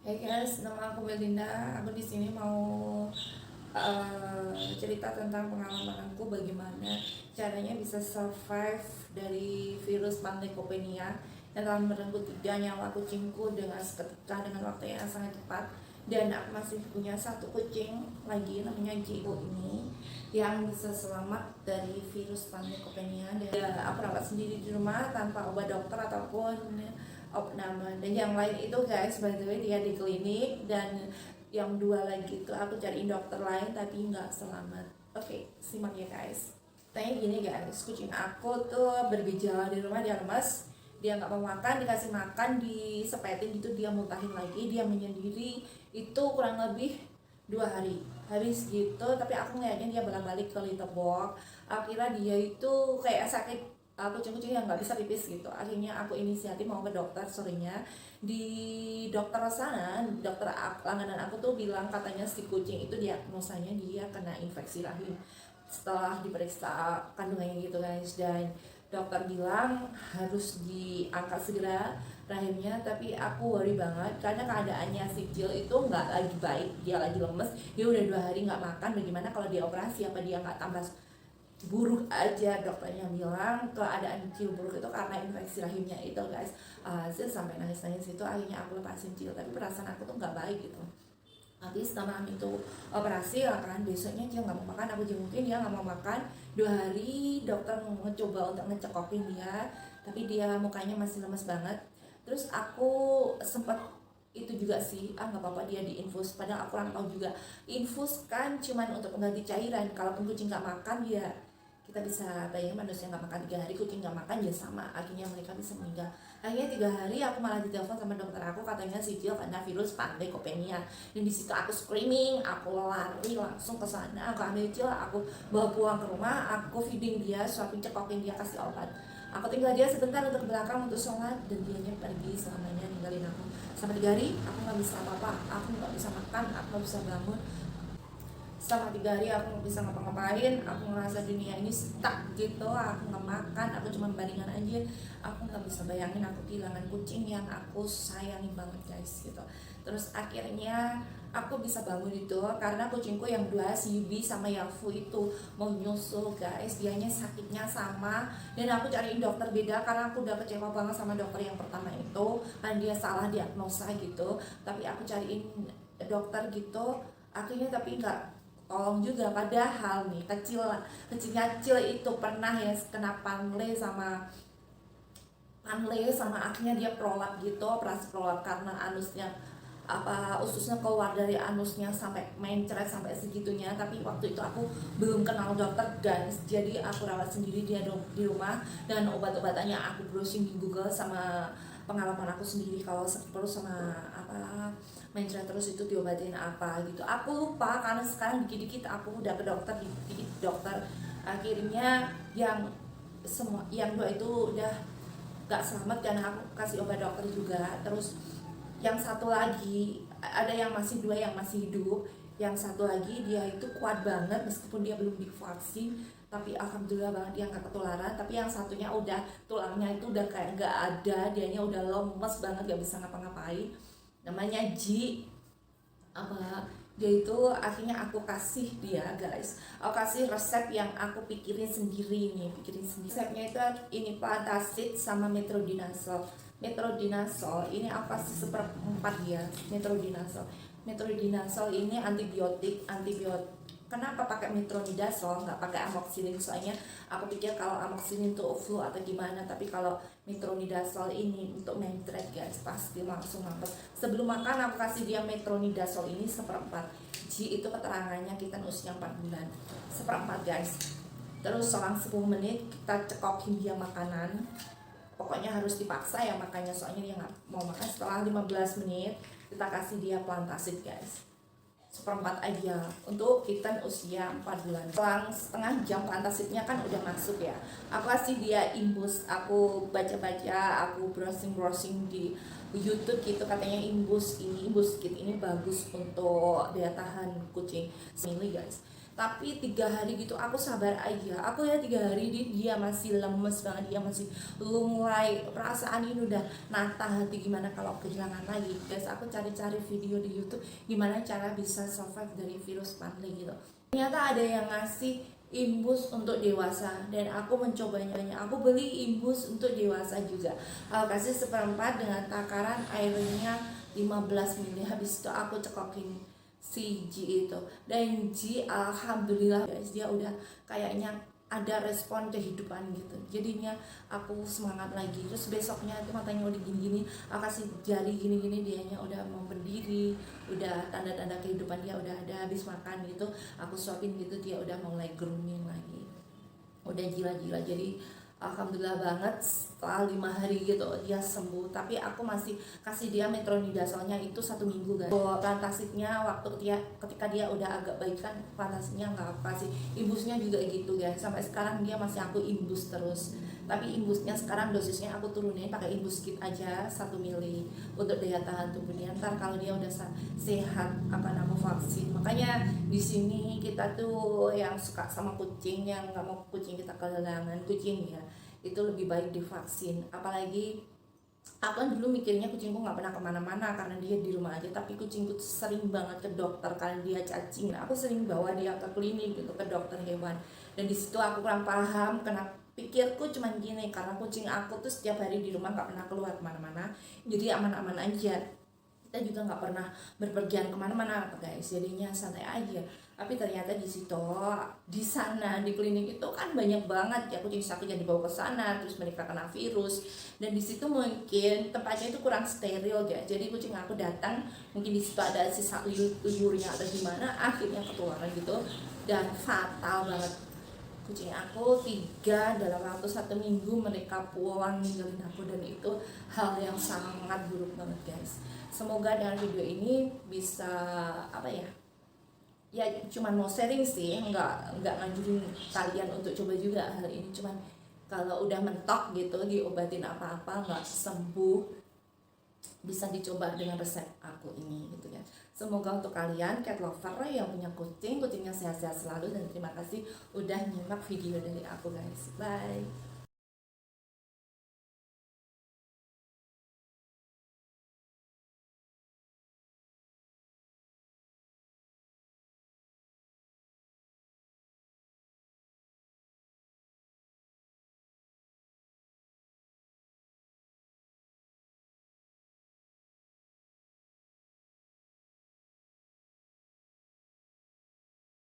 Hey guys, nama aku Belinda. Aku di sini mau cerita tentang pengalaman aku bagaimana caranya bisa survive dari virus Panleukopenia yang telah merenggut 3 nyawa kucingku dengan seketika dengan waktu yang sangat cepat. Dan aku masih punya satu kucing lagi namanya Jigo ini yang bisa selamat dari virus Panleukopenia, dan aku rawat sendiri di rumah tanpa obat dokter ataupun opname. Dan yang lain itu guys, by the way, dia di klinik, dan yang 2 lagi itu aku cariin dokter lain tapi nggak selamat. Oke, simak ya guys. Tanya gini guys, kucing aku tuh bergejala di rumah, dia lemas, dia nggak mau makan, dikasih makan disepetin gitu dia muntahin lagi, dia menyendiri itu kurang lebih 2 hari habis gitu. Tapi aku ngeliatnya dia balik ke litter box. Akhirnya dia itu kayak sakit, kucing-kucing yang nggak bisa pipis gitu. Akhirnya aku inisiatif mau ke dokter. Sorenya di dokter sana, dokter langganan aku tuh bilang katanya si kucing itu diagnosanya dia kena infeksi rahim setelah diperiksa kandungannya gitu guys. Dan dokter bilang harus diangkat segera rahimnya, tapi aku worry banget karena keadaannya si Cil itu nggak lagi baik, dia lagi lemes, dia udah 2 hari nggak makan. Bagaimana kalau dia operasi, apa dia nggak tambah buruk aja? Dokternya bilang keadaan Cil buruk itu karena infeksi rahimnya itu guys. Cil sampai nangis-nangis itu. Akhirnya aku lepasin Cil, tapi perasaan aku tuh nggak baik gitu. Habis malam itu operasi ya kan, besoknya dia nggak mau makan, aku jengukin dia nggak mau makan. 2 hari dokter mencoba untuk ngecekokin dia, tapi dia mukanya masih lemes banget. Terus aku sempat itu juga sih, nggak apa-apa dia diinfus, padahal aku kurang tahu juga infus kan cuman untuk pengganti cairan. Kalaupun kucing nggak makan, dia kita bisa bayangin manusia nggak makan 3 hari, kucing nggak makan ya sama, akhirnya mereka bisa meninggal. Akhirnya 3 hari aku malah ditelepon sama dokter aku, katanya si Jill kena virus Panleukopenia. Dan di situ aku screaming, aku lari langsung ke sana, aku ambil Jill, aku bawa pulang ke rumah, aku feeding dia, suapin, cekokin dia, kasih obat. Aku tinggal dia sebentar untuk ke belakang untuk sholat, dan dianya pergi selamanya ninggalin aku. Sampai 3 hari aku nggak bisa apa-apa, aku nggak bisa makan, aku nggak bisa bangun. Selama 3 hari aku nggak bisa ngapa-ngapain, aku ngerasa dunia ini stuck gitu, aku nggak makan, aku cuma baringan aja. Aku nggak bisa bayangin aku kehilangan kucing yang aku sayangi banget guys gitu. Terus akhirnya aku bisa bangun itu karena kucingku yang 2, si Yubi sama Yafu itu mau nyusul guys. Dianya sakitnya sama, dan aku cariin dokter beda karena aku udah kecewa banget sama dokter yang pertama itu kan, dia salah diagnosa gitu. Tapi aku cariin dokter gitu akhirnya, tapi nggak tolong juga. Padahal nih kecil itu pernah ya kena panle sama akhirnya dia prolap gitu, operasi prolap karena anusnya ususnya keluar dari anusnya sampai mencret sampai segitunya. Tapi waktu itu aku belum kenal dokter guys, jadi aku rawat sendiri dia di rumah, dan obat-obatannya aku browsing di Google sama pengalaman aku sendiri. Kalau sakit perut sama mencret terus itu diobatin apa gitu aku lupa, karena sekarang dikit-dikit aku udah ke dokter, dikit-dikit dokter. Akhirnya yang 2 itu udah gak selamat karena aku kasih obat dokter juga. Terus yang satu lagi ada yang masih 2 yang masih hidup. Yang satu lagi dia itu kuat banget meskipun dia belum divaksin, tapi alhamdulillah banget dia nggak ketularan. Tapi yang satunya udah tulangnya itu udah kayak nggak ada, dianya udah lemes banget, gak bisa ngapa-ngapain. Namanya Ji, apa dia itu akhirnya aku kasih dia guys, aku kasih resep yang aku pikirin sendiri nih, resepnya itu ini Plantasid sama Metronidazole. Metronidazole ini aku kasih 1/4 dia. Metronidazole ini antibiotik. Kenapa pakai metronidazole nggak pakai amoxicillin? Soalnya aku pikir kalau amoxicillin itu flu atau gimana, tapi kalau metronidazole ini untuk mencret guys, pasti langsung mampus. Sebelum makan aku kasih dia metronidazole ini 1/4. G itu keterangannya kita usia 4 bulan, 1/4 guys. Terus selang 10 menit kita cekokin dia makanan, pokoknya harus dipaksa ya makannya, soalnya dia nggak mau makan. Setelah 15 menit kita kasih dia Plantasid guys, 1/4 aja untuk kitten usia 4 bulan. Selang setengah jam Plantasidnya kan udah masuk ya, aku kasih dia imbus. Aku baca-baca, aku browsing di YouTube gitu, katanya imbus kit ini bagus untuk daya tahan kucing ini guys. tapi 3 hari gitu aku sabar aja. Aku ya 3 hari dia masih lemes banget, dia masih lunglai, perasaan ini udah nata hati. Gimana kalau kehilangan lagi guys. Aku cari-cari video di YouTube gimana cara bisa survive dari virus Panley gitu. Ternyata ada yang ngasih imbus untuk dewasa dan aku mencobanya. Aku beli imbus untuk dewasa juga. Aku kasih seperempat dengan takaran airnya 15 ml. Habis itu aku cekokin si G itu, dan G alhamdulillah guys, dia udah kayaknya ada respon kehidupan gitu. Jadinya aku semangat lagi. Terus besoknya itu matanya udah gini-gini, aku kasih jari gini-gini, dianya udah mau berdiri, udah tanda-tanda kehidupan dia udah ada. Habis makan gitu aku suapin gitu, dia udah mulai grooming lagi, udah gila-gila. Jadi alhamdulillah banget setelah 5 hari gitu dia sembuh. Tapi aku masih kasih dia metronidazolnya itu 1 minggu guys. Plantasidnya waktu ketika dia udah agak baik kan, plantasidnya nggak aku kasih. Imbusnya juga gitu guys, sampai sekarang dia masih aku imbus terus. Tapi imbusnya sekarang dosisnya aku turunin pakai imbus kit aja 1 ml untuk daya tahan tubuhnya. Ntar kalau dia udah sehat akan aku vaksin. Makanya di sini kita tuh yang suka sama kucing, yang nggak mau kucing kita kehilangan kucing ya, itu lebih baik divaksin. Apalagi aku kan dulu mikirnya kucingku nggak pernah kemana-mana karena dia di rumah aja, tapi kucingku tuh sering banget ke dokter karena dia cacing. Aku sering bawa dia ke klinik gitu, ke dokter hewan, dan di situ aku kurang paham. Kenapa pikirku cuman gini, karena kucing aku tuh setiap hari di rumah nggak pernah keluar kemana-mana, jadi aman-aman aja. Kita juga nggak pernah berpergian kemana-mana guys, jadinya santai aja. Tapi ternyata di situ, di sana, di klinik itu kan banyak banget ya kucing sakit yang dibawa ke sana, terus mereka kena virus. Dan di situ mungkin tempatnya itu kurang steril ya, jadi kucing aku datang mungkin di situ ada sisa liurnya atau gimana, akhirnya ketularan gitu, dan fatal banget. Kucing aku 3 dalam waktu 1 minggu mereka pulang ninggalin aku, dan itu hal yang sangat buruk banget guys. Semoga dengan video ini bisa apa ya cuman mau sharing sih, nggak nganjurin kalian untuk coba juga hal ini. Cuman kalau udah mentok gitu diobatin apa-apa nggak sembuh, bisa dicoba dengan resep aku ini gitu ya. Semoga untuk kalian cat lover yang punya kucingnya sehat-sehat selalu, dan terima kasih udah nyimak video dari aku guys. Bye.